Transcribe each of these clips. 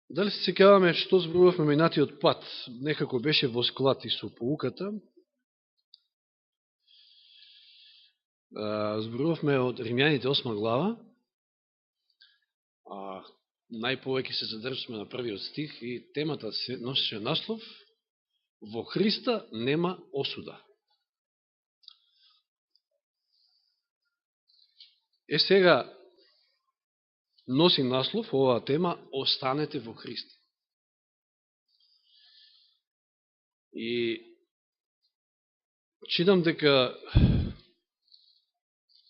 Дали се сеќаваме што зборувавме минатиот пат? Некако беше во склад и со поуката. Зборувавме од Римјаните 8 глава. Најповеќе се задржавме на првиот стих и темата се носеше наслов Во Христа нема осуда. Сега носи наслов оваа тема Останете во Христа. И читам дека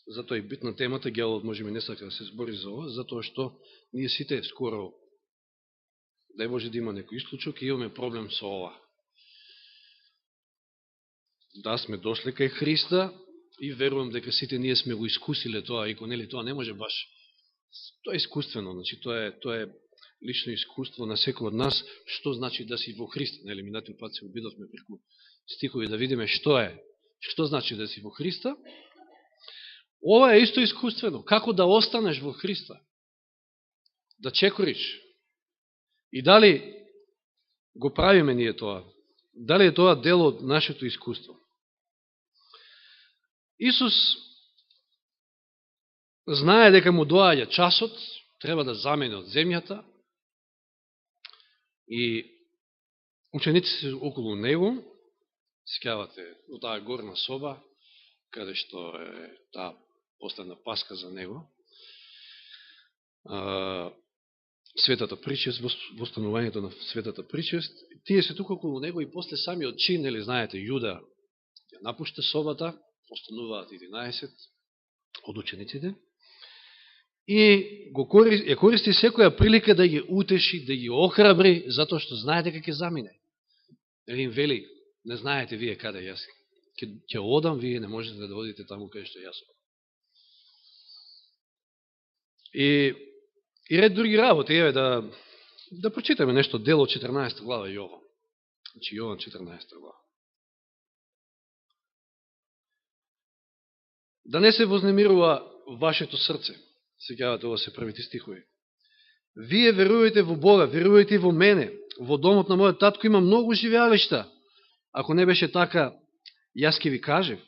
затоа и битна темата, гјаволот можеби не сака да се збори за ова, затоа што ние сите скоро, дај Боже да има некој исклучок, и имаме проблем со ова. Да, сме дошле кај Христа и верувам дека сите ние сме го искусиле тоа, ико нели тоа не може баш, тоа е искуствено, значи тоа е лично искуство на секој од нас, што значи да си во Христа, нели минатиот пат се обидовме преку стихови да видиме што значи да си во Христа. Ова е исто искуствено, како да останеш во Христа, да чекориш. И дали го правиме ние тоа? Дали е тоа дел од нашето искуство? Исус знае дека му доаѓа часот, треба да замине од земјата и учениците околу него, сеќавате во таа горна соба, каде што е таа последна паска за него, светата причест, востанувањето на светата причест, тие се тука околу него и после самиот чин, нели знаете, Јуда ја напушта собата, остануваат 11 од учениците, и ја користи секоја прилика да ги утеши, да ги охрабри, затоа што знае дека ќе замине. Нели им вели, не знаете вие каде јас ќе одам, вие не можете да одите таму каде што јас. И ред други работи, еве да прочитаме нешто дел од 14 глава Јован. Значи Јован 14 глава. Да не се вознемирува вашето срце. Сеќавате, ова се првите стихови. Вие верувате во Бога, верувате и во мене. Во домот на мојот татко има многу живеалишта. Ако не беше така, јас ќе ви кажев.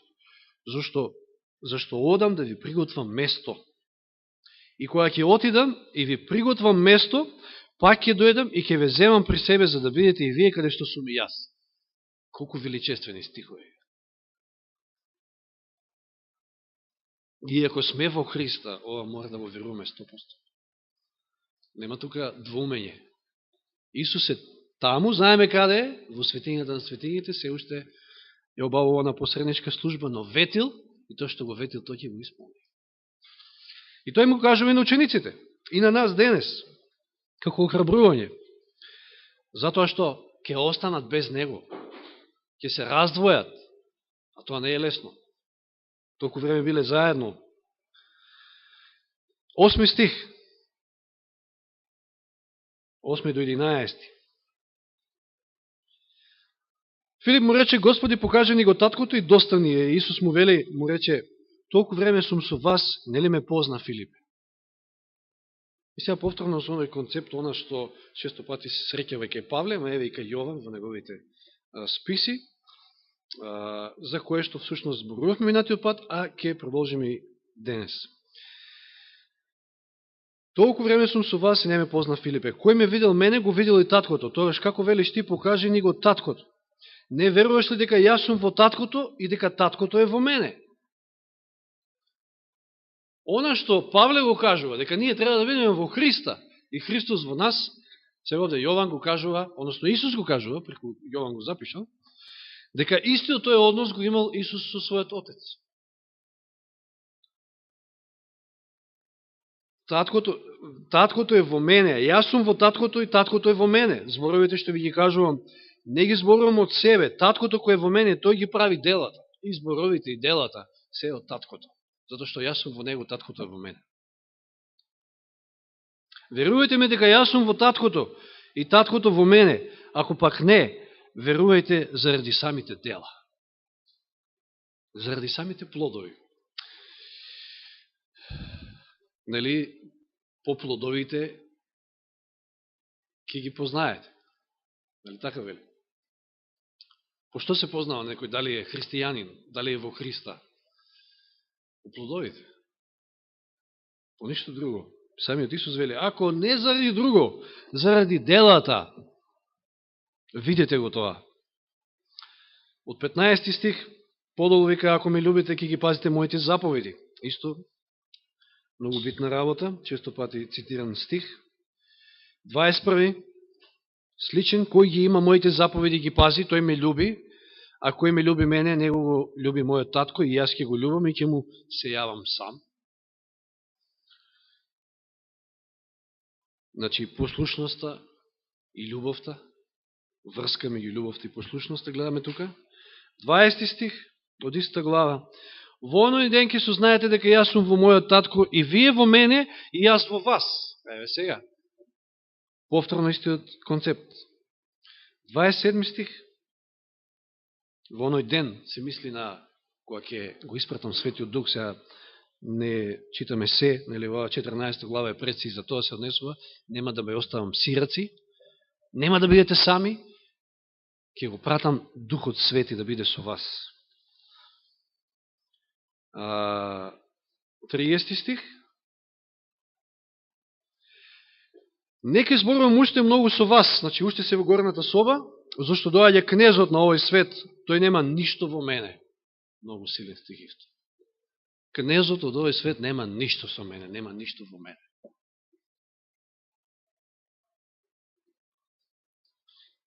Зашто одам да ви приготвам место. И кога ќе отидам и ви приготвам место, пак ќе дојдам и ќе ве земам при себе, за да бидете и вие каде што сум и јас. Колку величествени стихови. И ако сме во Христа, ова мора да го веруваме 100%. Нема тука двоумење. Исус е таму, знаеме каде е, во светињата на светињите, се уште е обавува на посредничка служба, но ветил, и тоа што го ветил, тој ќе го исполни. И тој му кажува и на учениците, и на нас денес, како охрабрување, затоа што ќе останат без него, ќе се раздвојат, а тоа не е лесно. Толку време биле заедно. 8 стих. 8 до 11. Филип му рече, Господи, покажи ни го таткото и доста ни е. Исус му рече, толку време сум со вас, нели ме позна Филип? И сега повторно со овој концепт, она што често пати се среќава кај Павле, ма еве и кај Јован во неговите списи, за кое што всушност зборувавме минатиот пат, а ќе продолжиме и денес. Толку време сум со вас и не ме позна Филипе. Кој ме видел мене, го видел и таткото. Тогаш како велиш ти, покажи ни го таткото. Не веруваш ли дека јас сум во таткото и дека таткото е во мене? Она што Павле го кажува, дека ние треба да видиме во Христа и Христос во нас, сега овде Јован го кажува, односно Исус го кажува, преку Јован го запишал, дека истиот тој однос го имал Исус со својот Отец. Таткото е во мене, јас сум во таткото и таткото е во мене. Зборовите што ви ги кажувам, не ги зборувам од себе. Таткото кој е во мене, тој ги прави делата. И зборовите и делата се од таткото. Затоа што јас сум во него, таткото е во мене. Верувајте ме дека јас сум во таткото и таткото во мене. Ако пак не, верувајте заради самите дела. Заради самите плодови. Нели, по плодовите ќе ги познаете. Дали така вели? По што се познава некој, дали е христијанин, дали е во Христа? По плодовите. По ништо друго. Самиот Исус вели, ако не заради друго, заради делата, видете го тоа. Од 15 стих, подолу вика, ако ме любите, ќе ги пазите моите заповеди. Исто, многу битна работа, често пати цитиран стих. 21. Сличен, кој ги има моите заповеди ги пази, тој ме люби, а кој ме люби мене, него го люби мојот татко и јас ќе го љубам и ќе му се јавам сам. Значи, послушноста и љубовта, врска меѓу љубовта и послушноста, гледаме тука. 20 стих, од иста глава. Во оној ден ќе сознаете дека јас сум во мојот татко и вие во мене и јас во вас. Еве сега. Повторно истиот концепт. 27 стих. Во оној ден се мисли на кога ќе го испратам Светиот Дух, сега не читаме се, нели во 14 глава е предси за тоа се однесува, нема да ме оставам сираци, нема да бидете сами, ќе го пратам Духот Свети да биде со вас. 30 стих. Нека зборувам уште многу со вас, значи уште се во горната соба, зашто доаѓа кнезот на овој свет, тој нема ништо во мене. Многу силен стих исто. Кнезот од овој свет нема ништо со мене, нема ништо во мене.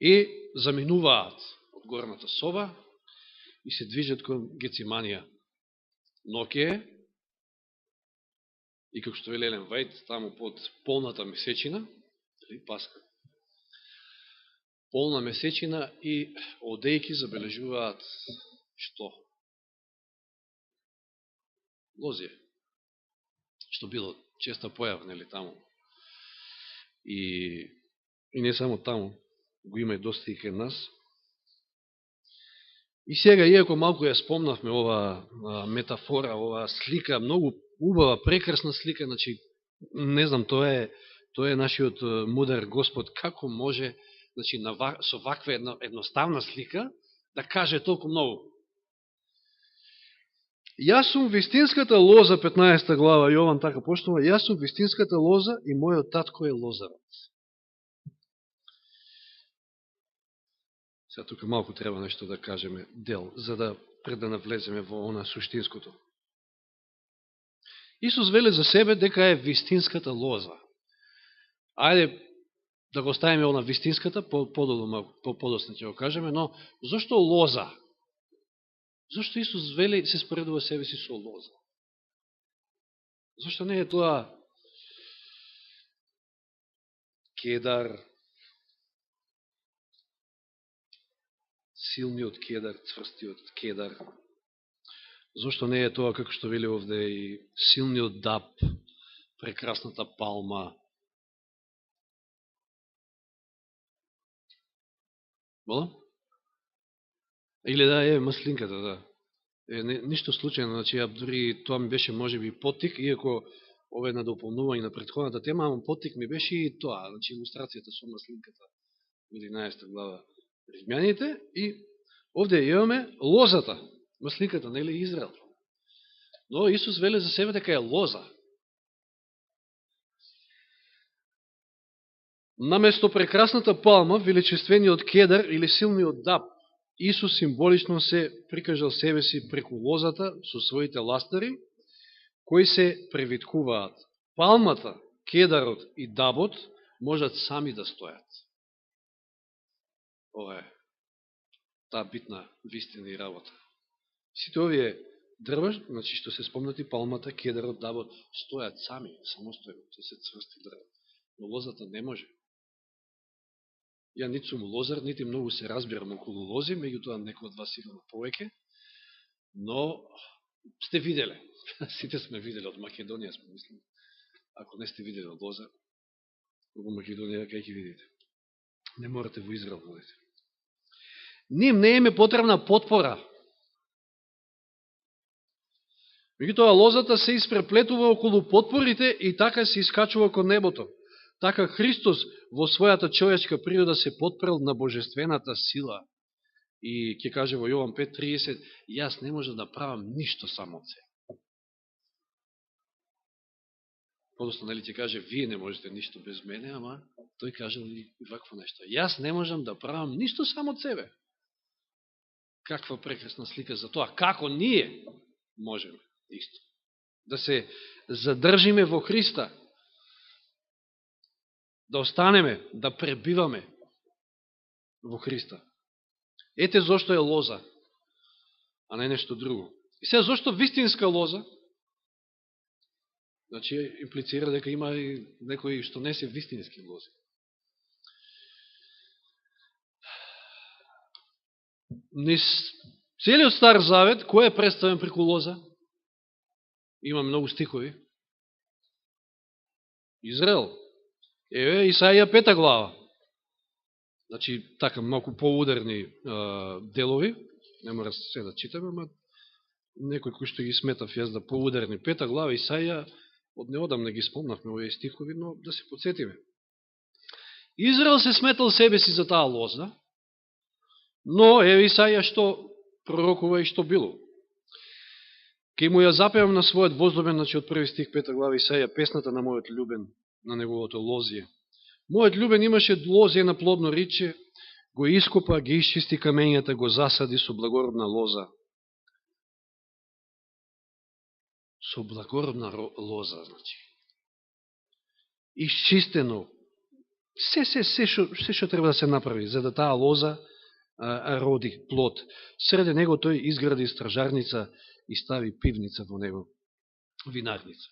И заминуваат од горната соба и се движат кон Гециманија. Ноќе е, и како што вели Елен Вајд, таму под полната месечина, Пасха, полна месечина и одејки забележуваат што? Лозија. Што било честа појава, нели, таму. И не само таму, го има и доста и кај нас. И сега, иако малку ја спомнавме ова метафора, ова слика, многу убава, прекрасна слика, значи, не знам, тоа е нашиот мудар Господ, како може, значи, со ваква едноставна слика, да каже толку многу. Јас сум вистинската лоза, 15 глава, Јован така почнува, јас сум вистинската лоза и мојот татко е лозарот. Сега тука малку треба нешто да кажеме дел, за да пред да навлеземе во она суштинското. Исус веле за себе дека е вистинската лоза. Ајде да го оставиме она вистинската, подолу малку, подоцна ќе го кажеме, но зошто лоза? Зошто Исус вели се споредува себе си со лоза? Зошто не е тоа кедар, силниот кедар, цврстиот кедар? Зошто не е тоа, како што вели овде, и силниот даб, прекрасната палма? Бола? Или да, е маслинката, да. Ништо случајно, значи, дури тоа ми беше можеби поттик, иако ова е на дополнување на претходната тема, ама поттик ми беше и тоа, значи, илустрацијата со маслинката, 11 глава Римјаните, и овде имаме лозата, маслинката, нели, Израел. Но Исус веле за себе дека е лоза. Наместо прекрасната палма, величествениот кедар или силниот даб, Исус символично се прикажал себе си преку лозата со своите ластари, кои се превиткуваат. Палмата, кедарот и дабот можат сами да стојат. Ова е таа битна вистина и работа. Сите овие дрва, значи што се спомнати, палмата, кедарот, дабот, стојат сами, самостојно, се цврсти дрва. Но лозата не може. Ја нити сум лозар, нити многу се разбирам околу лози, меѓутоа некој од вас сигурно повеќе, но сте виделе. Сите сме виделе, од Македонија сме, мислим. Ако не сте виделе од лоза, во Македонија, кај ќе видите? Не морате во Израел да одите. Ним не име потребна потпора. Меѓутоа лозата се испреплетува околу потпорите и така се искачува кон небото. така Христос во својата човечка природа се потпрел на божествената сила. И ќе каже во Јован 5:30, јас не можам да правам ништо само од себе. Подосно, нели ќе каже, вие не можете ништо без мене, ама тој кажал и вакво нешто. Јас не можам да правам ништо само од себе. Каква прекрасна слика за тоа. Како ние можеме исто. Да се задржиме во Христа. Да останеме, да пребиваме во Христа. Ете зошто е лоза, а не нешто друго. И сега зошто вистинска лоза? Значи, имплицира дека има и некои што не се вистински лози. Низ целиот Стар Завет, кој е представен преку лоза? Има многу стихови. Израел. Еве, Исаија 5 глава. Значи, така, малку поударни делови. Не мора се да читаме, ама некои кои што ги сметав јас да поударни. 5 глава Исаија, од неодамна ги спомнахме овие стихови, но да се подсетиме. Израел се сметал себе си за таа лоза, но еве Исаија што пророкува и што било. Ке му ја запевам на својот воздобен, значи од први стих 5 глава Исаија, песната на мојот љубен, на неговото лозие. Мојот љубен имаше лозие на плодно риче, го ископа, ги исчисти камењата, го засади со благородна лоза. Со благородна лоза, значи. Исчистено. Се што треба да се направи, за да таа лоза роди плод. Среде него тој изгради стражарница и стави пивница во него, винарница.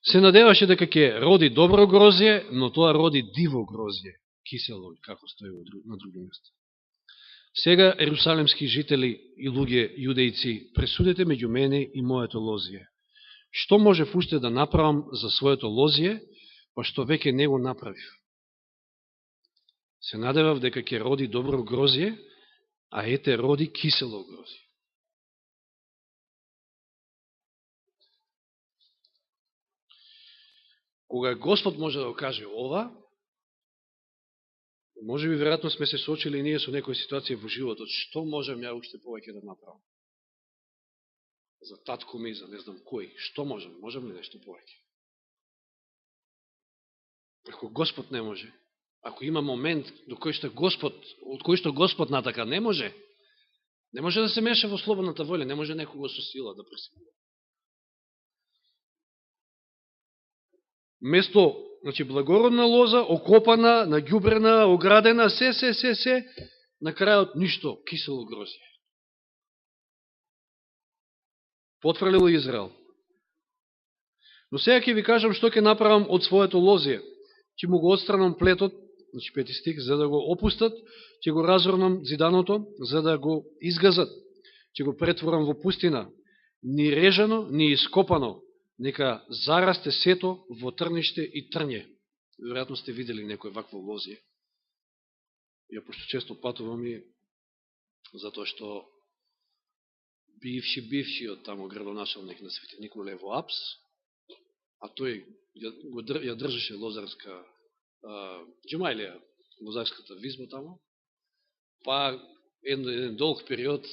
Се надеваше дека ќе роди добро грозје, но тоа роди диво грозје, кисело, како стои на други места. Сега, ерусалемски жители и луѓе јудејци, пресудете меѓу мене и моето лозие. Што можев уште да направам за своето лозие, па што веќе не го направив? Се надевав дека ќе роди добро грозје, а ете роди кисело грозје. Кога Господ може да го каже ова, може би веројатно сме се соочили и ние со некои ситуации во животот, што можем ја уште повеќе да направам? За татко ми, за не знам кој, што можем? Можем ли нешто повеќе? Ако Господ не може, ако има момент до кој што Господ, од кој што Господ натака не може да се меша во слободната волја, не може некого со сила да пресилува. Место, значи, благородна лоза, окопана, наѓубрена, оградена, се, на крајот ништо, кисело грозје. Потфрлило Израел. Но сега ќе ви кажам што ќе направам од своето лозие. Ќе му го отстранам плетот, значи 5 стих, за да го опустат, ќе го разорнам зиданото, за да го изгазат, ќе го претворам во пустина, ни режано, ни ископано, нека зарасте сето во трниште и трње. Веројатно сте видели некој вакво лозие. Ја пошто често патувам и затоа што бившиот тамо градоначалник на Свети Николе во Апс, а тој ја држеше лозарска Джумајлија, лозарската визба тамо, па еден долг период,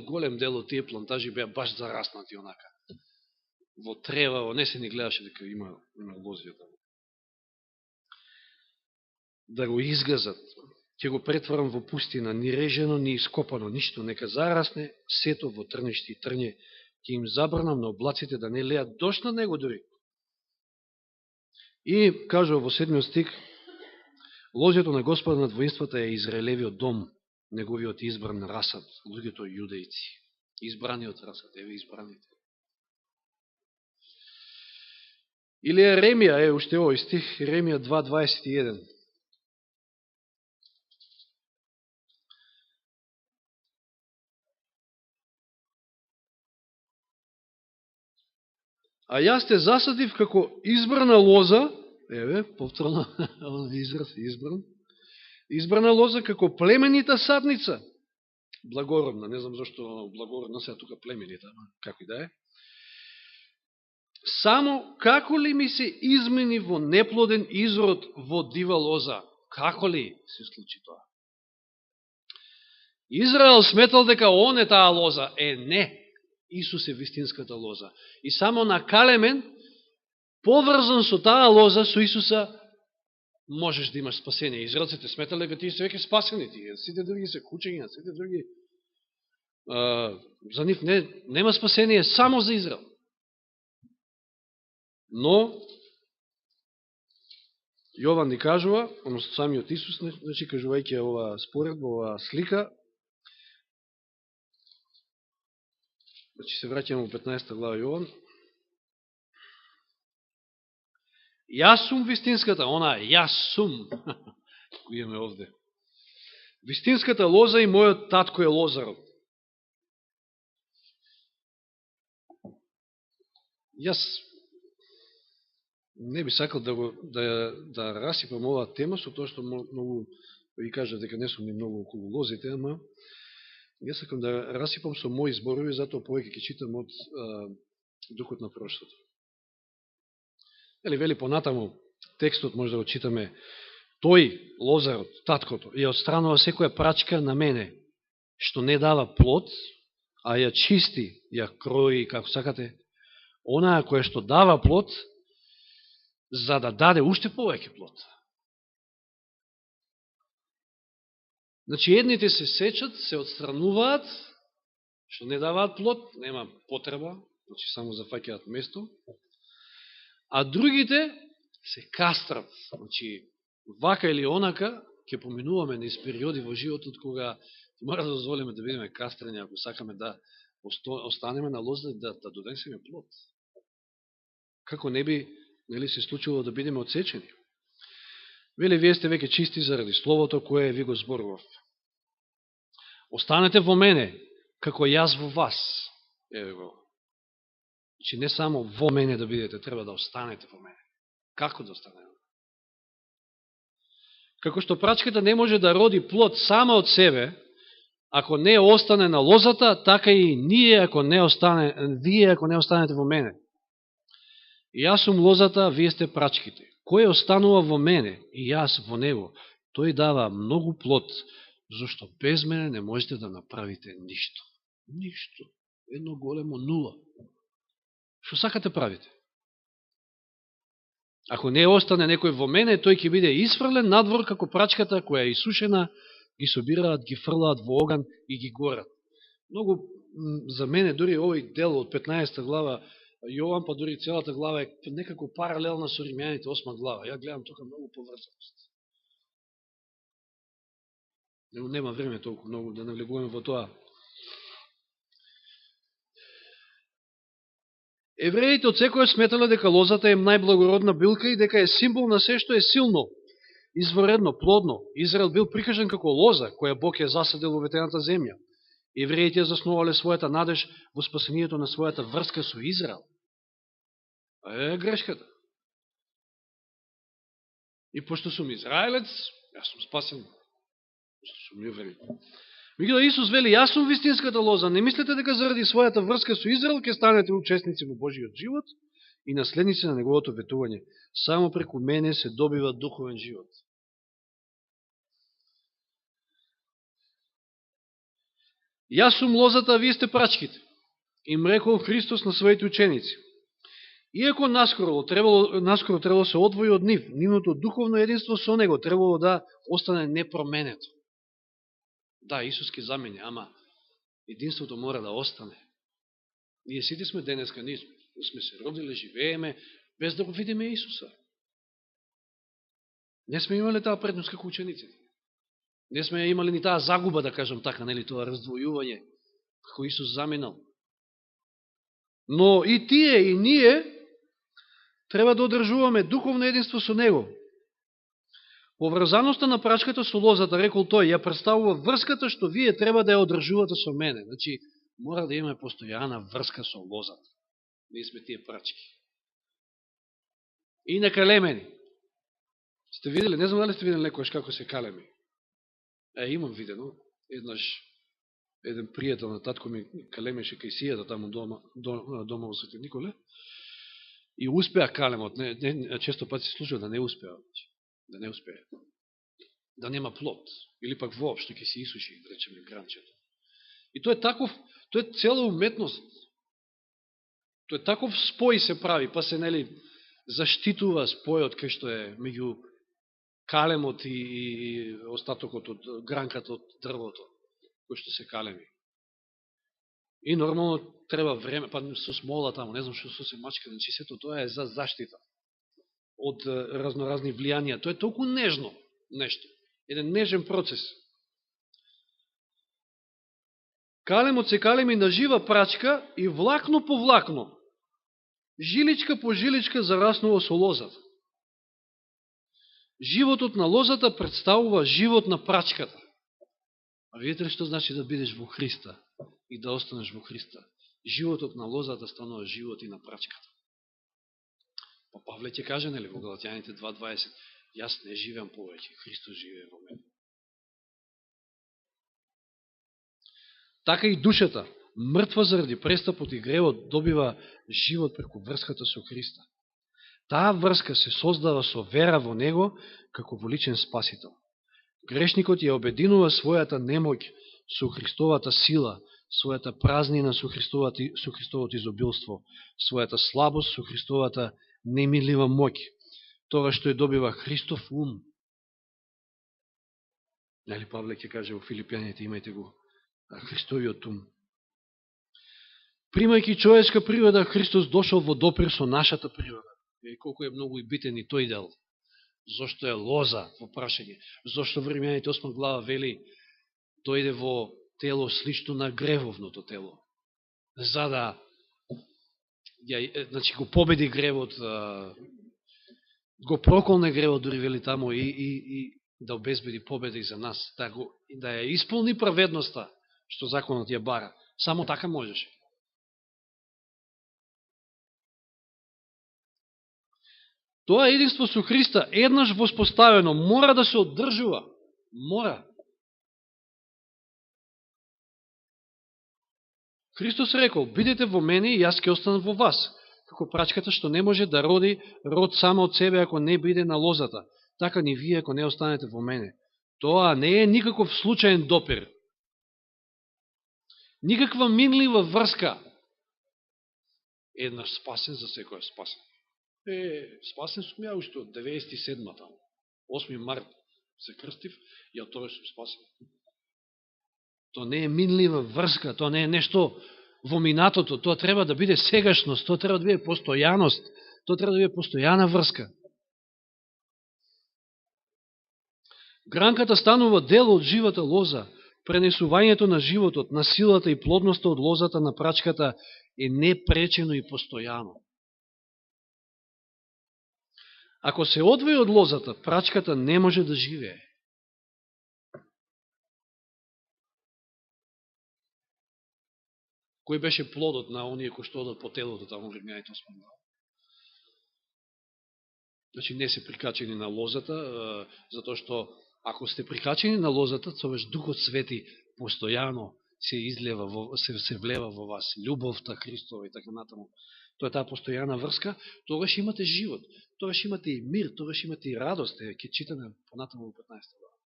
голем дел од тие плантажи беа баш зараснати онака. Во трева, не се ни гледаше дека има лозија тамо. Да го изгазат, ќе го претворам во пустина, ни режено, ни ископано, ништо, нека зарасне сето во трништи и трње, ќе им забранам на облаците да не леат дошт на него дори. И, кажува во 7 стих, лозјето на Господа над воинствата е Израелевиот дом, неговиот избран расад, луѓето јудејци. Избраниот расад, еве избраните. Или Еремија, уште овој стих, Еремија 2:21. А јас те засадив како избрана лоза, еве, повторно, израз избран, избрана лоза како племенита садница, благородна, не знам зашто благородна, сега тука племенита, како и да е. Само како ли ми се измени во неплоден изрод во дива лоза? Како ли се случи тоа? Израел сметал дека он е таа лоза. Не. Исус е вистинската лоза. И само на калемен, поврзан со таа лоза, со Исуса, можеш да имаш спасение. Израелците сметале дека тие се веќе спасени. Сите други се кучења, сите други... за нив нема спасение, само за Израел. Но, Јован ни кажува, одnosno самиот Исус, значи, кажувајќи ова споредба, ова слика, значи се враќаме во 15 глава Јован, јас сум вистинската, она јас сум, кој имаме овде, вистинската лоза и мојот татко е лозарот. Јас не би сакал да расипам оваа тема, со тоа што многу ви кажа дека не сум ни многу околу лозите, ама јас сакам да расипам со мои зборови, затоа повеќе ќе читам од Духот на пророштвото. Вели понатаму, текстот може да го читаме, тој, лозарот, таткото, ја отстранува секоја прачка на мене, што не дава плод, а ја чисти, ја крои, како сакате, онаа која што дава плод, за да даде уште повеќе плод. Значи, едните се сечат, се отстрануваат, што не даваат плод, нема потреба, значи само зафаќаат место, а другите се кастрат. Значи, вака или онака, ќе поминуваме низ периоди во животот, кога мора да дозволиме да бидеме кастрани, ако сакаме да останеме на лоза, да донесеме плод. Како не би се случило да бидеме отсечени? Вели, вие сте веќе чисти заради Словото кое ви го зборував. Останете во мене, како јас во вас. Еве го. Значи, не само во мене да бидете, треба да останете во мене. Како да останеме? Како што прачката не може да роди плод сама од себе, ако не остане на лозата, така и вие ако не останете во мене. Јас сум лозата, вие сте прачките. Кој останува во мене и јас во него, тој дава многу плод, зашто без мене не можете да направите ништо. Ништо. Едно големо нула. Што сакате правите? Ако не остане некој во мене, тој ќе биде исфрлен надвор како прачката која е исушена, ги собираат, ги фрлаат во оган и ги горат. Многу за мене дури овој дел од 15 глава Јован, па дури целата глава е некако паралелна со Римјаните 8 глава. Ја гледам тука многу поврзаност. Нема време толку многу да навлегуваме во тоа. Евреите од секојаш сметале дека лозата е најблагородна билка и дека е символ на се што е силно, изворедно, плодно. Израел бил прикажан како лоза, која Бог ја засадил во ветената земја. Евреите ја заснувале својата надеж во спасението на својата врска со Израел. Грешката. И пошто сум израелец, јас сум спасен. Пошто сум јуверин. Меѓутоа Исус вели, јас сум вистинската лоза. Не мислете дека заради својата врска со Израел ќе станете учесници во Божиот живот и наследници на неговото ветување. Само преку мене се добива духовен живот. Јас сум лозата, а вие сте прачките. Им рекол Христос на своите ученици. Иако наскоро требало се одвои од нив, нивното духовно единство со него требало да остане непроменето. Да, Исус ке замени, ама единството мора да остане. Ние сите сме денеска, ние сме се родили, живееме, без да го видиме Исуса. Не сме имали таа предност како учениците. Не сме имали ни таа загуба, да кажам така, нели, тоа раздвојување, како Исус заминал. Но и тие, и ние треба да одржуваме духовно единство со Него. Поврзаноста на прачката со лозата, рекол тој, ја представува врската што вие треба да ја одржувате со мене. Значи, мора да имаме постојана врска со лозата. Ние сме тие прачки. И на калемени. Сте видели, не знам дали сте видели некојаш како се калеми. Имам видено. Еднаш, еден пријател на татко ми калемеше кај сијата таму дома во Свети Николе. И успеа калемот, често пати се случува да не успеа, да не успее, да нема плод, или пак воопшто ќе се исуши, да речеме, гранчето. И тоа е цела уметност. Тоа е таков спој се прави, па се, нели, заштитува спојот кај што е меѓу калемот и остатокот од гранката од дрвото, кој што се калеми. И нормално треба време, па со смола таму, не знам што се мачка, значи сето тоа е за заштита од разноразни влијанија. Тоа е толку нежно нешто, еден нежен процес. Калемот се калеми на жива прачка и влакно по влакно, жиличка по жиличка зараснува со лозата. Животот на лозата представува живот на прачката. А видите ли што значи да бидеш во Христа и да останеш во Христа? Животот на лозата станува живот и на прачката. Па Павле ќе каже, нели, во Галатјаните 2.20, јас не живеам повеќе, Христос живее во мене. Така и душата, мртва заради престапот и гревот, добива живот преку врската со Христа. Таа врска се создава со вера во Него како во личен спасител. Грешникот ја обединува својата немоќ со Христовата сила, својата празнина со Христовото изобилство, својата слабост со Христовата немилива моќ, тоа што ја добива Христов ум. Нели Павле ќе каже во Филипјаните, имајте го Христовиот ум. Примајќи човечка природа, Христос дошол во допир со нашата природа. И колко е многу и битен и тој дел. Зошто е лоза во прашање? Зошто во Римјаните 8 глава вели дојде во тело слично на гревовното тело? За да значи, го победи гревот, го проколне гревот, дури вели тамо, и да обезбеди победа и за нас. Да ја исполни праведноста што законот ја бара. Само така можеше. Тоа единство со Христа, еднаш воспоставено, мора да се оддржува. Мора. Христос рекол, бидете во мене и јас ќе останам во вас, како прачката што не може да роди род само од себе ако не биде на лозата, така ни вие ако не останете во мене. Тоа не е никаков случаен допир. Никаква минлива врска. Еднаш спасен, за секој спасен. Спасен сум ја уште од 97-та, 8 март се крстив и од тоа сум спасен. Тоа не е минлива врска, тоа не е нешто во минатото, тоа треба да биде сегашност, тоа треба да биде постојаност, тоа треба да биде постојана врска. Гранката станува дел од живата лоза, пренесувањето на животот, на силата и плодноста од лозата на прачката е непречено и постојано. Ако се одвои од лозата, прачката не може да живее. Кој беше плодот на оние кои што одат по телото, таму во Римјаните 8 глава? Значи не се прикачени на лозата, затоа што ако сте прикачени на лозата, тогаш Духот Свети постојано се излева, се влева во вас, љубовта Христова и така натаму. Тоа е таа постојана врска, тогаш имате живот, тогаш имате и мир, тогаш имате и радост, ќе читаме понатаму во 15 глава.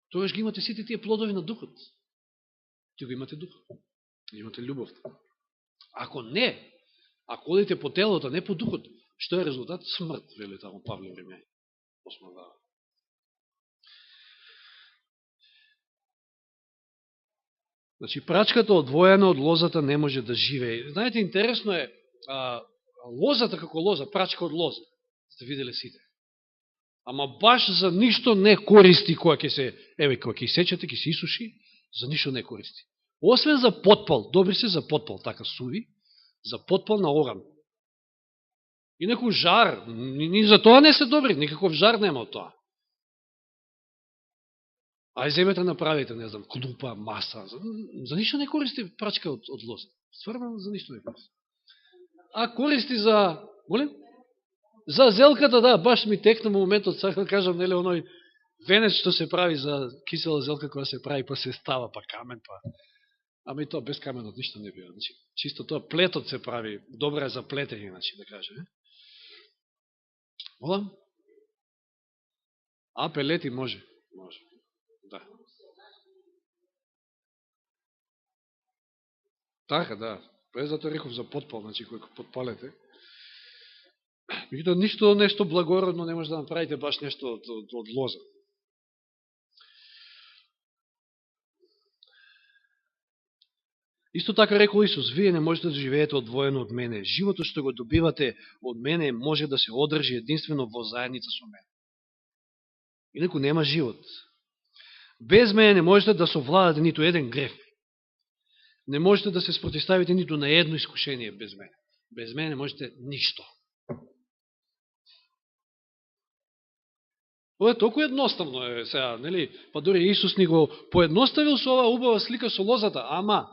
Тогаш ги имате сите тие плодови на Духот. Ти го имате Духот, имате љубовта. Ако не, ако одите по телото, не по Духот, што е резултат? Смрт, вели таму Павле во Римјаните 8 глава. Значи, прачката одвоена од лозата не може да живее. Знаете, интересно е, лозата како лоза, прачка од лоза. Сте виделе сите. Ама баш за ништо не користи кога ќе се, кога ќе сечете, ќе се исуши, за ништо не користи. Освен за потпал, добри се за потпал, така суви, за потпал на оган. Инаку жар, ни за тоа не се добри, никаков жар нема од тоа. Ај земете направите, не знам, клупа, маса. За ништо не користи прачка од лоза. Стварно за ништо не користи. А користи за, молим? За зелката, да, баш ми текна моментот, сакам да кажам, нели, оној венец што се прави за кисела зелка, која се прави, па се става, па камен, па Ама и тоа без каменот ништо не бива. Значи, чисто тоа плетот се прави, добра е за плетење, значи, да каже. Молам? А, пелети може. Може. Да. Така, да. През затоа реков за подпал, значи, кој подпалете. Меѓутоа, нешто благородно не може да направите баш нешто од лоза. Исто така рекол Исус, вие не можете да живеете одвоено од мене. Животот што го добивате од мене може да се одржи единствено во заедница со мене. Инаку нема живот. Без мене не можете да совладате ниту еден греф. Не можете да се спротиставите ниту на едно искушение без мене. Без мене не можете ништо. Ова е толку едноставно е сега, нели? Па дори Исус ни го поедноставил со оваа убава слика со лозата, ама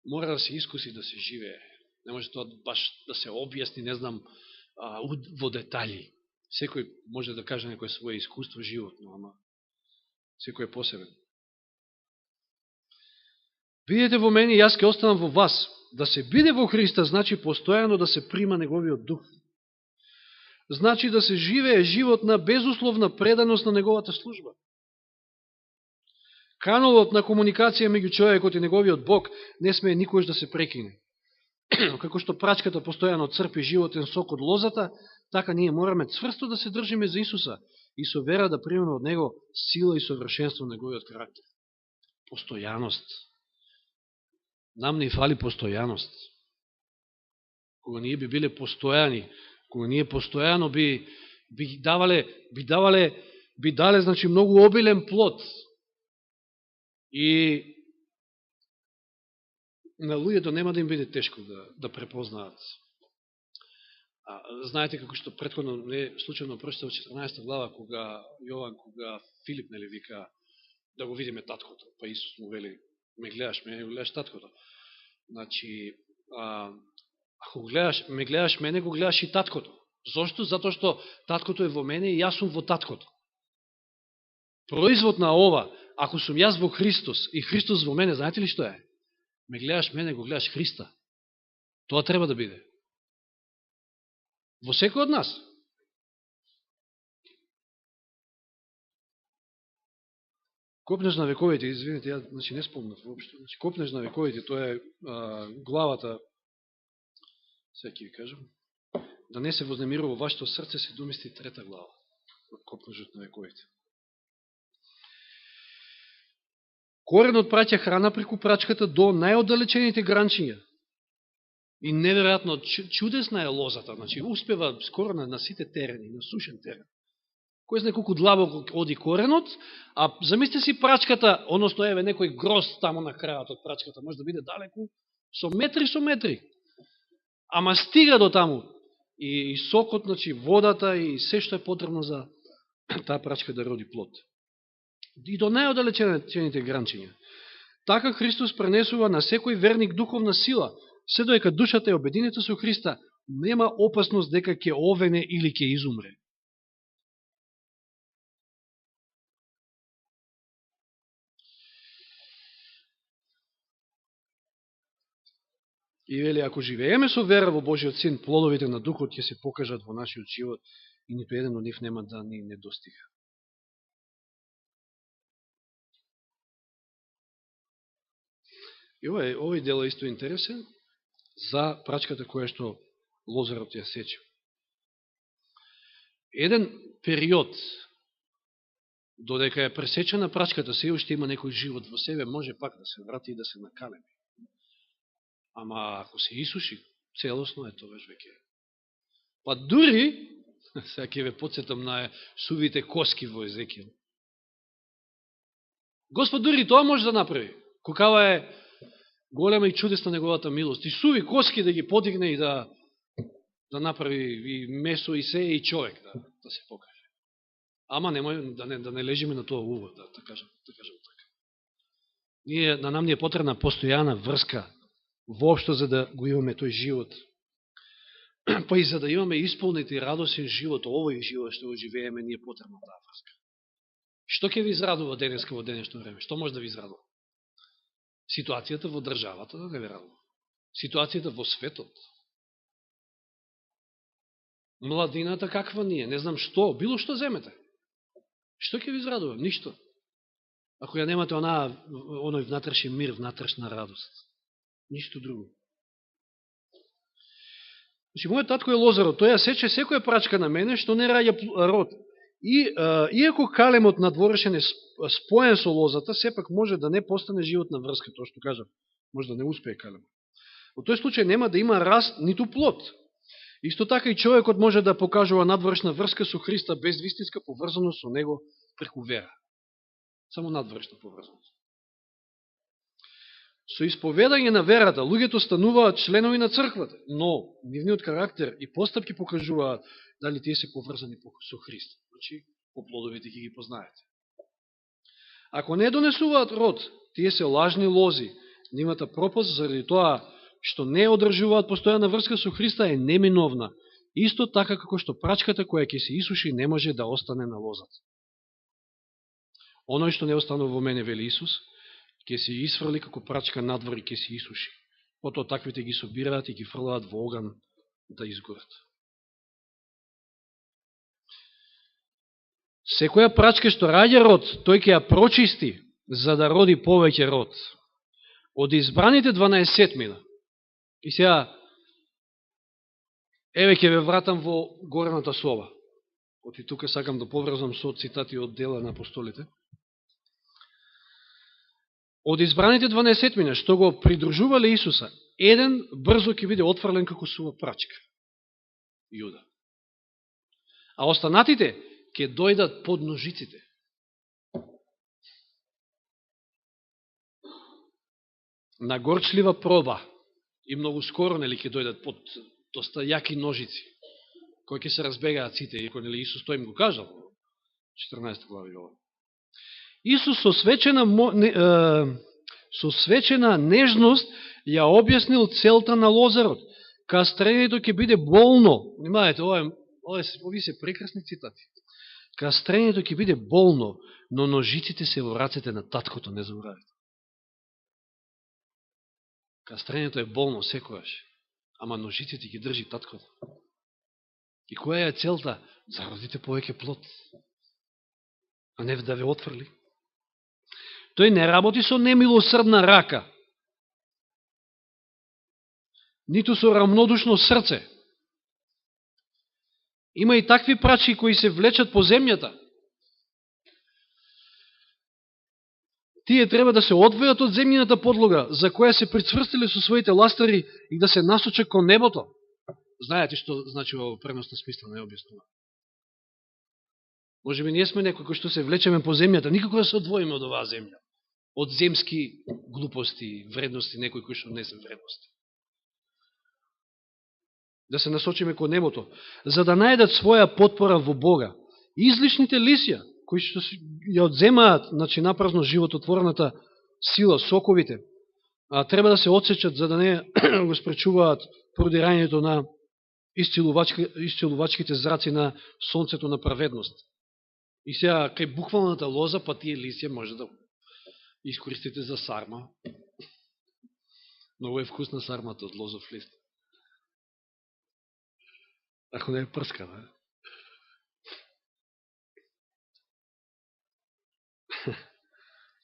мора да се искуси да се живее. Не може тоа баш да се објасни, не знам, во детали. Секој може да каже некој своje искуство животно, ама секој е посебен. Бидете во мене и јас ќе останам во вас. Да се биде во Христа значи постојано да се прима Неговиот дух. Значи да се живее живот на безусловна преданост на Неговата служба. Каналот на комуникација меѓу човекот и Неговиот Бог не смее никош да се прекине. Како што прачката постојано црпи животен сок од лозата, така ние мораме цврсто да се држиме за Исуса и со вера да примеме од Него сила и совршенство на Неговиот карактер. Постојаност. Нам не фали постојаност. Кога ние би биле постојани, кога ние постојано би дале значи многу обилен плод. И на луѓето нема да им биде тешко да препознаат. Знаете како што претходно не случајно прочитав 14 глава кога Филип нели вика да го видиме таткото, па Исус му вели ме гледаш таткото. Значи ако ме гледаш мене, го гледаш и таткото. Зошто? Затоа што таткото е во мене и јас сум во таткото. Производ на ова, ако сум јас во Христос и Христос во мене, знаете ли што е? Ме гледаш мене, го гледаш Христа. Тоа треба да биде. Во секој од нас. Копнеш на вековите, извините, ја значи, не спомнав воопшто. Значи, копнеш на вековите, тоа е главата, сега ќе ви кажам, да не се вознемирува вашето срце, се домисли 3 глава. Копнежот на вековите. Коренот праќа храна преку прачката до најоддалечените гранчиња. И неверојатно чудесна е лозата, значи успева скоро на сите терени, на сушен терен. Кој знае колку длабоко оди коренот, а замислите си прачката, односно еве некој гроз тамо на крајот од прачката, може да биде далеку со метри. Ама стига до таму и сокот, значи водата и се што е потребно за таа прачка да роди плод. И до најоддалечените гранчиња. Така Христос пренесува на секој верник духовна сила, се доека душата е обединета со Христа, нема опасност дека ќе овене или ќе изумре. И вели, ако живееме со вера во Божиот Син, плодовите на Духот ќе се покажат во нашиот живот и нито еден од нив нема да ни недостига. И овој дел е исто интересен за прачката која што лозарот ја сече. Еден период, додека е пресечена прачката, се уште има некој живот во себе, може пак да се врати и да се накалеми. Ама ако се исуши целосно, тогаш веќе. Па дури, сега ќе ве подсетам на сувите коски во Езекијел. Господ дури тоа може да направи. Какава е голема и чудесна неговата милост. И суви коски да ги подигне и да направи и месо и се и човек да се покаже. Ама немој да не лежиме на тоа уво, да кажам така. На нам ни е потребна постојана врска воопшто за да го имаме тој живот. Па и за да имаме исполнет и радосен живот, овој живот што го живееме, ни е потребна таа врска. Што ќе ви израдува денеска во денешно време? Што може да ви израдува? Ситуацијата во државата да не верува. Ситуацијата во светот. Младината каква ние, не знам што, било што земете. Што ќе ви израдува? Ништо. Ако ја немате оној внатрешен мир, внатрешна радост. Ништо друго. Значи, мојот татко е лозарот, тој ја сече секоја прачка на мене, што не раѓа род. И, иако калемот надворешен е споен со лозата, сепак може да не постане животна врска, тоа што кажам, може да не успее калемот. Во тој случај нема да има раст, ниту плод. Исто така и човекот може да покажува надворешна врска со Христа без вистинска поврзаност со Него преку вера. Само надворешна поврзаност. Со исповедање на верата, луѓето стануваат членови на црквата, но нивниот карактер и постапки покажуваат дали тие се поврзани со Христа. Значи, по плодовите ќе ги познаете. Ако не донесуваат род, тие се лажни лози. Нивната пропаст заради тоа што не одржуваат постојана врска со Христа е неминовна. Исто така како што прачката која ќе се исуши не може да остане на лозата. Оној што не останува во мене, вели Исус, ќе се исфрли како прачка надвор и ќе се исуши. Потоа таквите ги собираат и ги фрлаат во оган да изгорат. Секоја прачка што раѓа род, тој ќе ја прочисти, за да роди повеќе род. Од избраните 12 и сега, еве ќе ве вратам во горната соба. Оти тука сакам да поврзам со цитати од Дела на апостолите. Од избраните 12 што го придружувале Исуса, еден брзо ќе биде отфрлен како сува прачка. Јуда. А останатите ќе дојдат под ножиците. На горчлива проба. И многу скоро, нели, ќе дојдат под доста јаки ножици, кои ќе се разбегаат сите, иако, нели, Исус тој им го кажал, 14 глава Јован. Исус со свечена нежност ја објаснил целта на лозарот. Кастрението ќе биде болно. Внимавајте, ови се прекрасни цитати. Кастрението ќе биде болно, но ножиците се во рацете на таткото, не заборавите. Кастрението е болно секојаш, ама ножиците ги држи таткото. И која е целта? Да родите повеќе плод, а не да ве отфрли. Тој не работи со немилосрдна рака, ниту со рамнодушно срце. Има и такви прачки кои се влечат по земјата. Тие треба да се одвојат од земјината подлога, за која се прицврстиле со своите ластари и да се насочат кон небото. Знаете што значи во преносна смисла, не објаснува. Може би ние сме некои кои што се влечеме по земјата, никако да се одвоиме од оваа земја. Од земски глупости, вредности, некои кои што не се вредности. Да се насочиме кон небото, за да најдат своја потпора во Бога. Излишните лисја, кои што ја одземаат, значи, напразно живототворната сила, соковите, треба да се одсечат, за да не го спречуваат продирањето на исцелувачките зраци на сонцето на праведност. И сега, кај буквалната лоза, па тие лисја може да искористите за сарма. Много е вкусна сармата од лозов лист. Ако не е прска, да?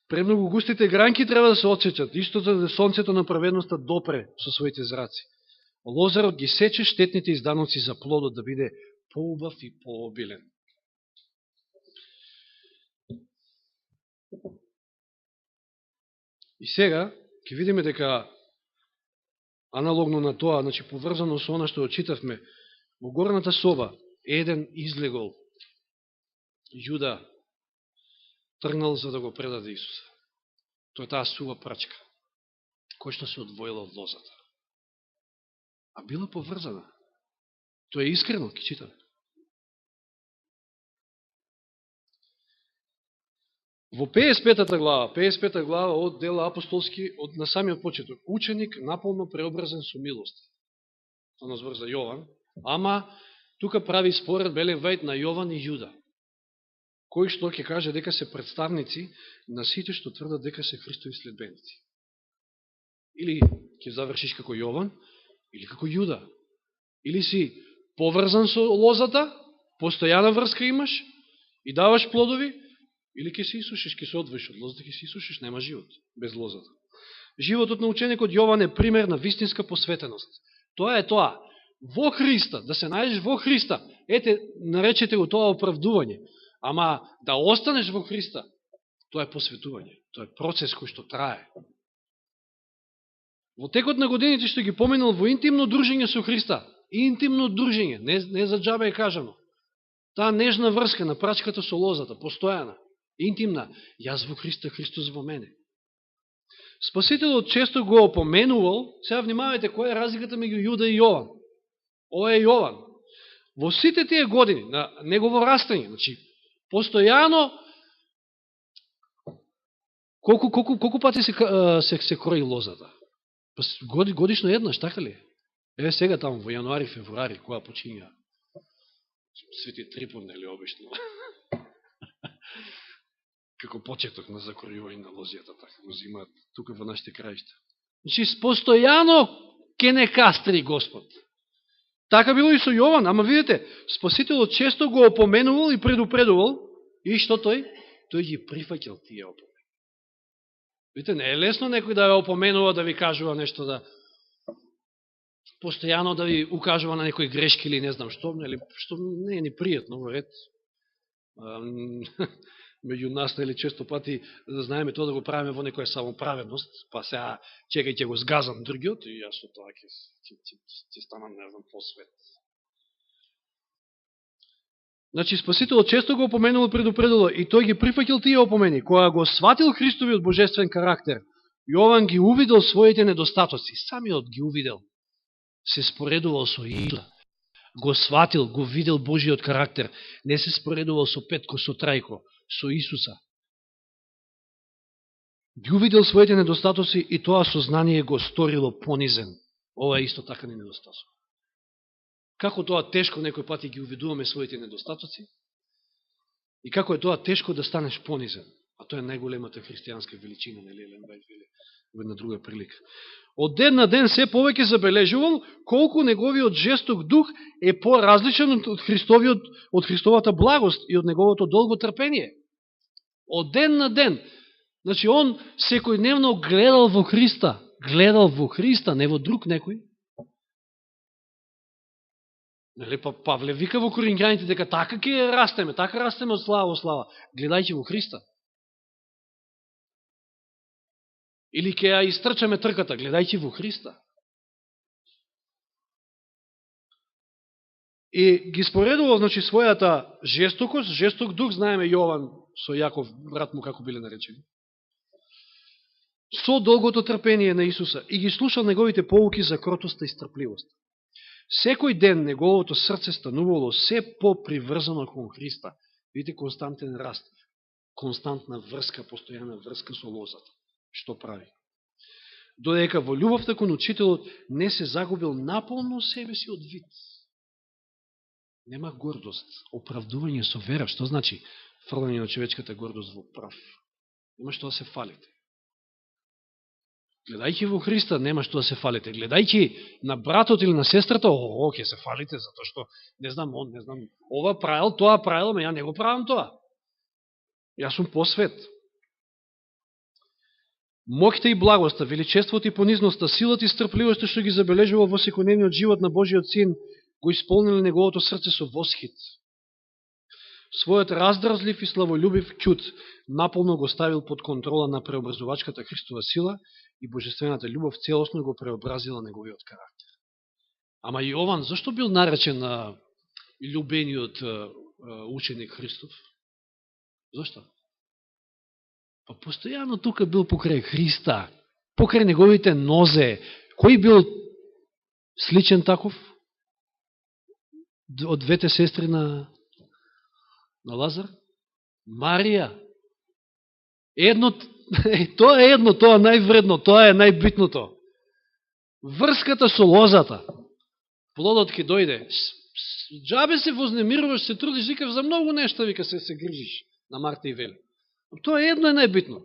Премногу густите гранки треба да се отсечат, истото да сонцето на праведноста допре со своите зраци. Лозарот ги сече штетните изданоци за плодот да биде поубав и пообилен. И сега, ќе видиме дека аналогно на тоа, значи поврзано со она што читавме, во горната соба еден излегол, Јуда, тргнал за да го предаде Исуса. Тоа е таа сува прачка, кој што се одвоила од лозата. А била поврзана. Тоа е искрено, ке читаме. Во 55 глава од Дела апостолски, од на самиот почеток, ученик наполно преобразен со милост. Тоа збор за Јован, ама тука прави според Белен Вајд на Јован и Јуда, кој што ќе каже дека се представници на сите што тврдат дека се Христови следбеници. Или ќе завршиш како Јован, или како Јуда. Или си поврзан со лозата, постојана врска имаш и даваш плодови, или ќе се исушиш, ќе се одвоиш од лозата, ќе се исушиш, нема живот без лозата. Животот на ученикот Јован е пример на вистинска посветеност. Тоа е тоа. Во Христа, да се најдеш во Христа, ете, наречете го тоа оправдување. Ама да останеш во Христа, тоа е посветување. Тоа е процес кој што трае. Во текот на годините што ги поминал во интимно дружење со Христа, интимно дружење, не за џабе е кажано. Таа нежна врска на прачката со лозата, постојана, интимна, јас во Христа, Христос во мене. Спасителот често го опоменувал, сега внимавајте која е разликата меѓу Јуда и Јован. Ова е Јован. Во сите тие години на негово растање, значи, постојано, колку пати се крои лозата? Годишно еднаш, така ли? Еве сега таму, во јануари, февруари, кога почиња Свети Трипон, нели, обично. Како почеток на закројување на лозијата, така го зимаат тука во нашите краишта. Значи, постојано ке не кастри Господ. Така било и со Јован, ама видите, Спасителот често го опоменувал и предупредувал, и што тој? Тој ги прифаќал тие опомени. Видите, не е лесно некој да ве опоменува, да ви кажува нешто, да постојано да ви укажува на некои грешки или не знам што, нели, што не е ни пријатно во ред. Меѓу нас, нели, често пати да знаеме тоа да го правиме во некоја самоправедност, па сега чекај ќе го сгазам другиот и јас со тоа ќе станам, не знам, посвет. Значи, Спасителот често го опоменувал, предупредувал и тој ги прифаќал тие опомени. Кога го сватил Христовиот божествен карактер, Јован ги увидел своите недостатоци, самиот ги увидел. Се споредувал со Исуса, го сватил, го видел Божиот карактер, не се споредувал со Петко, со Трајко, со Исуса. Ги увидел своите недостатоци и тоа сознание го сторило понизен. Ова е исто така не недостаток. Како тоа тешко некој пати ги увидуваме своите недостатоци и како е тоа тешко да станеш понизен. А тоа е најголемата христијанска величина, нели, Елен Вајт вели во една друга прилика. Од ден на ден се повеќе забележувал колку неговиот жесток дух е поразличен од Христовата благост и од неговото долго трпение. Од ден на ден. Значи, он секојдневно гледал во Христа, не во друг некој. Нели, Павле вика во Коринјаните дека така ќе растеме од слава во слава. Гледајќи во Христа. Или ќе ја истрчаме трката, гледајќи во Христа. И ги споредувал, значи, својата жестокост, жесток дух, знаеме Јован со Јаков, брат му, како биле наречени, со долгото трпение на Исуса и ги слушал неговите поуки за кротоста и стрпливост. Секој ден неговото срце станувало се поприврзано кон Христа. Видите, константен раст, константна врска, постојана врска со лозата. Што прави? Додека во љубовта кон учителот не се загубил наполно себе си од вид. Нема гордост, оправдување со вера. Што значи фрлање на човечката гордост во прав? Нема што да се фалите. Гледајќи во Христа, нема што да се фалите. Гледајќи на братот или на сестрата, ќе се фалите, затоа што, не знам, ова правил, тоа правил, ама ја не го правам тоа. Јас сум посвет. Моќта и благоста, величеството и понизноста, силата и стрпливоста што ги забележува во секојдневниот живот на Божиот Син, го исполнили неговото срце со восхит. Својот раздразлив и славолюбив ќут наполно го ставил под контрола на преобразувачката Христова сила и божествената љубов целосно го преобразила неговиот карактер. Ама Јован, зашто бил наречен на љубениот ученик Христов? Зашто? Па постојано тука бил покрај Христа, покрај неговите нозе. Кој бил сличен таков? Од двете сестри на Лазар? Марија. Тоа е едно, тоа е највредно, тоа е најбитното. Врската со лозата. Плодот ќе дојде. Джабе се вознемируваш, се трудиш, викав за многу нешта, вика се грижиш на Марта и Вели. Тоа едно е најбитно.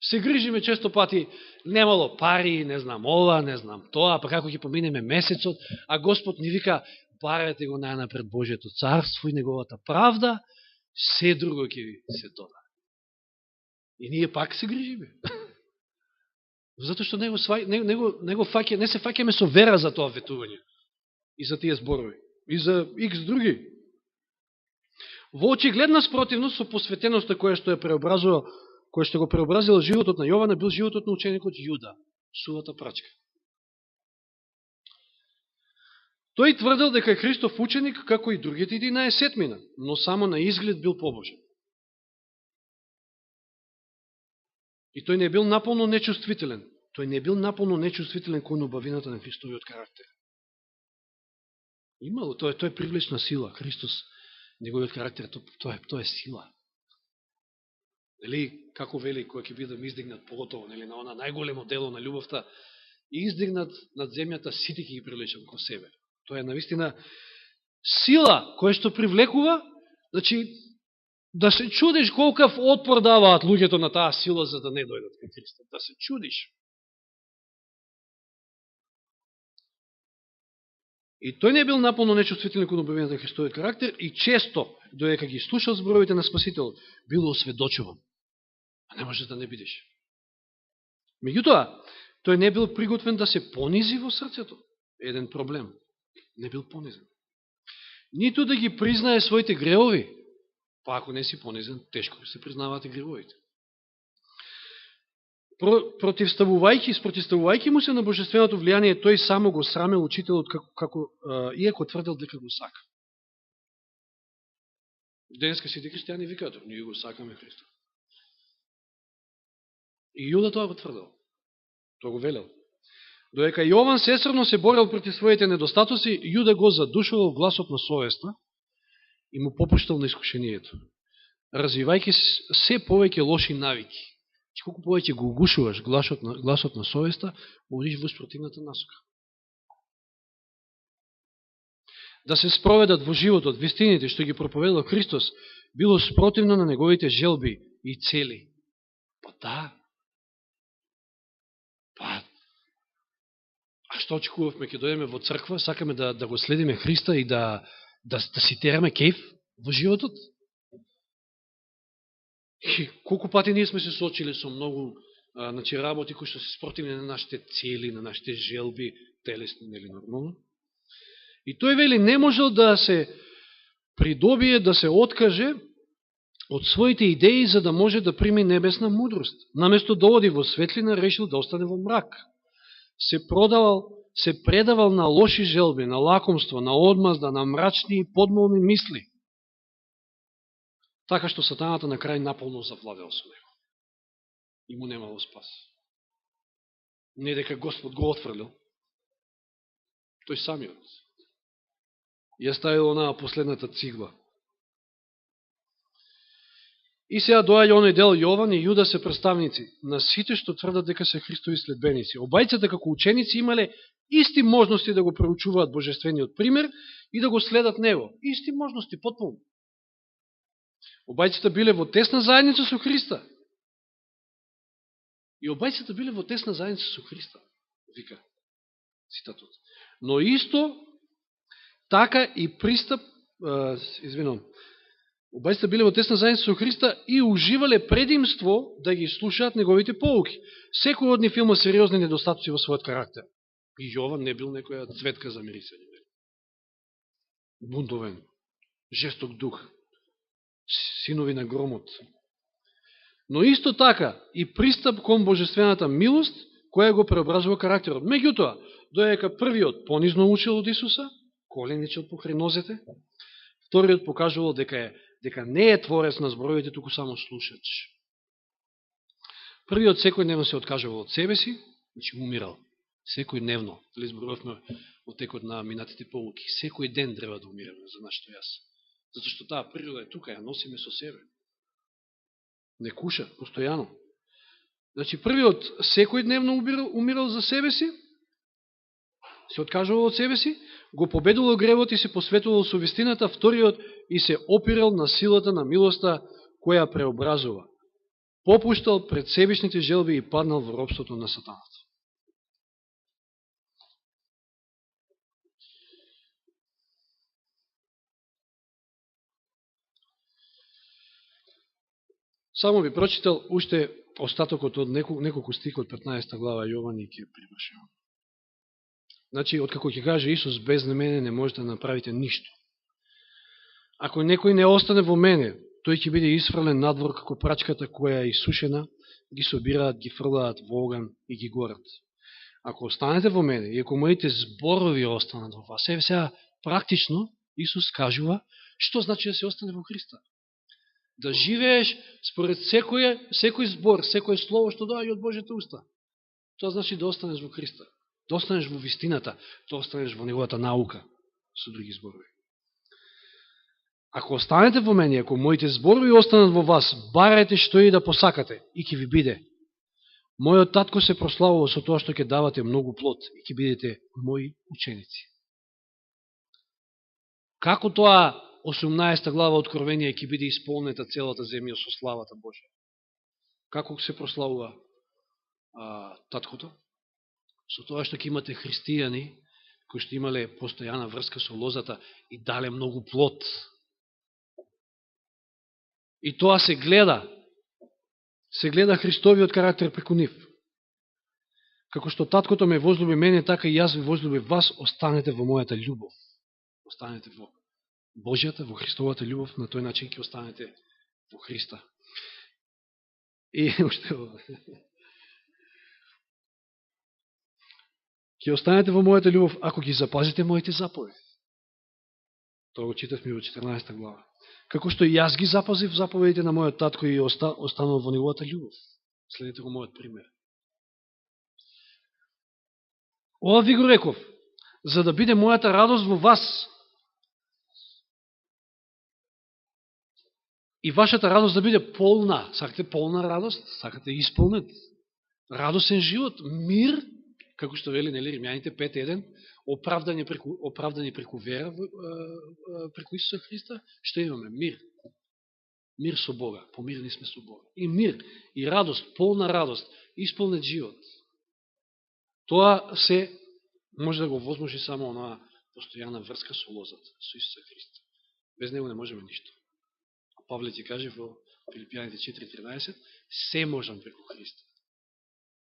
Се грижиме често пати, немало пари, не знам ова, не знам тоа, па како ќе поминеме месецот, а Господ ни вика, барете го најнапред Божието царство и неговата правда, се друго ќе ви се дода. И ние пак се грижиме. Затоа што не се фаќаме со вера за тоа ветување. И за тие зборови. И за икс други. Во очигледна спротивност со посветеноста која што го преобразила животот на Јована, бил животот на ученикот Јуда, сувата прачка. Тој тврдел дека е Христов ученик, како и другите 11, но само на изглед бил побожен. И тој не бил наполно нечувствителен. Тој не бил наполно нечувствителен кон убавината на Христовиот карактер. Имало, тоа е привлечна сила. Христос, неговиот карактер, тоа е сила. Нели, како вели, кој ќе бидам издигнат поготово, нели, на она најголемо дело на љубовта, и издигнат над земјата, сите ќе ги привлечам кон себе. Тоа е навистина сила која што привлекува, значи, да се чудиш колкав отпор даваат луѓето на таа сила за да не дојдат кај Христа. Да се чудиш. И тој не бил наполно нечувствителен кон убавината на Христовиот карактер и често, додека ги слушал зборовите на Спасителот, бил осведочуван. А не може да не бидеш. Меѓутоа, тој не бил приготвен да се понизи во срцето. Еден проблем. Не бил понизен. Ниту да ги признае своите греови. Па ако не си понизен, тешко се признавате гревовите. Спротивставувајќи му се на божественото влијание, тој само го срамел учителот, иако тврдел дека го сака. Денеска сите христијани викаат, ние го сакаме Христа. И Јуда тоа го тврдел. Тоа го велел. Додека Јован сесрно се борел против своите недостатоци, Јуда го задушувал гласот на совеста и му попуштал на искушението, развивајќи се повеќе лоши навики. И колку повеќе го угушуваш гласот на совеста, одиш во спротивната насока. Да се спроведат во животот вистините што ги проповедал Христос, било спротивно на неговите желби и цели. Па да. Па, а што очекувавме, ќе дојдеме во црква, сакаме да го следиме Христа и да си тераме кејф во животот? И колку пати ние сме се соочили со многу работи кои што се спротивни на нашите цели, на нашите желби, телесни или нормално. И тој вели не можел да се придобие, да се откаже од своите идеи за да може да прими небесна мудрост. Наместо да оди во светлина, решил да остане во мрак. Се предавал на лоши желби, на лакомство, на одмазда, на мрачни и подмолни мисли. Така што сатаната на крај наполно завладел со него. И му немало спас. Не дека Господ го отфрлил. Тој самиот. Ја ставил онаа последната цигла. И сега доаѓа оној дел Јован и Јуда се представници на сите што тврдат дека се Христови следбеници. Обајцата како ученици имале исти можности да го проучуваат божествениот пример и да го следат него. Исти можности, потполно. Обајцата биле во тесна заедница со Христа. И обајцата биле во тесна заедница со Христа, вика цитатот. Но исто така и обајцата биле во тесна заедница со Христа и уживале предимство да ги слушаат неговите поуки. Секој од нив има сериозни недостатоци во својот карактер. И Јован не бил некоја цветка за мирисање. Бунтовен, жесток дух, синови на громот. Но исто така и пристап кон божествената милост, која го преобразува карактерот. Меѓутоа, доека првиот понизно учил од Исуса, коленичел покрај нозете, вториот покажувал дека не е творец на зборовите, туку само слушач. Првиот секојдневно се откажувал од себе си, значи умирал. Секојдневно, дали зборувавме од текот на минатите полуки, секој ден треба да умираме за нашето јас. Зато што таа природа е тука, ја носиме со себе. Не куша, постојано. Значи, првиот секојдневно умирал за себе си, се откажувал од себе си, го победувал гревот и се посветувал со вистината, вториот и се опирал на силата на милоста која преобразува. попуштал пред себичните желби и паднал во робството на сатаната. Само би прочитал уште остатокот од неколку стих од 15 глава Јован и ќе привршим. Значи, откако ќе каже Исус, без мене не можете да направите ништо. Ако некој не остане во мене, тој ќе биде исфрлен надвор како прачката која е исушена, ги собираат, ги фрлаат во оган и ги горат. Ако останете во мене и ако моите зборови останат во вас, сега практично Исус кажува што значи да се остане во Христа. Да живееш според секој збор, секој слово што доаѓа од Божјата уста. Тоа значи да останеш во Христа. Да останеш во вистината, да останеш во неговата наука, со други зборови. Ако останете во мене, ако моите зборови останат во вас, барајте што и да посакате, и ќе ви биде. Мојот татко се прославува со тоа што ќе давате многу плод и ќе бидете мои ученици. Како тоа 18 глава Откровение ќе биде исполнета целата земја со славата Божја? Како се прославува таткото? Со тоа што ќе имате христијани, кои што имале постојана врска со лозата и дале многу плод. И тоа се гледа Христовиот карактер преку нив. Како што таткото ме возлюби мене, така и јас ви возлюби вас, останете во мојата љубов. Останете во Божјата, во Христовата љубов, на тој начин ќе останете во Христа. И уште ќе останете во мојата љубов, ако ги запазите моите заповеди. Тоа го читавме во 14 глава. Како што и јас ги запазив заповедите на мојот татко и останал во неговата љубов. Следете го мојот пример. Ова ви го реков, за да биде мојата радост во вас и вашата радост да биде полна. Сакате полна радост? Сакате исполнет радосен живот, мир, како што вели Римјаните 5.1, оправдани преку вера, преку Исуса Христа, што имаме? Мир. Мир со Бога. Помирени сме со Бога. И мир, и радост, полна радост, исполнет живот. Тоа се може да го возможи само онаа постојана врска со лозата, со Исуса Христа. Без него не можеме ништо. А Павле ти каже во Филипјаните 4.13, се можам преку Христа.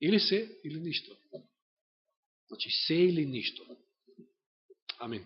Или се, или ништо. Значи, се или ништо. Амин.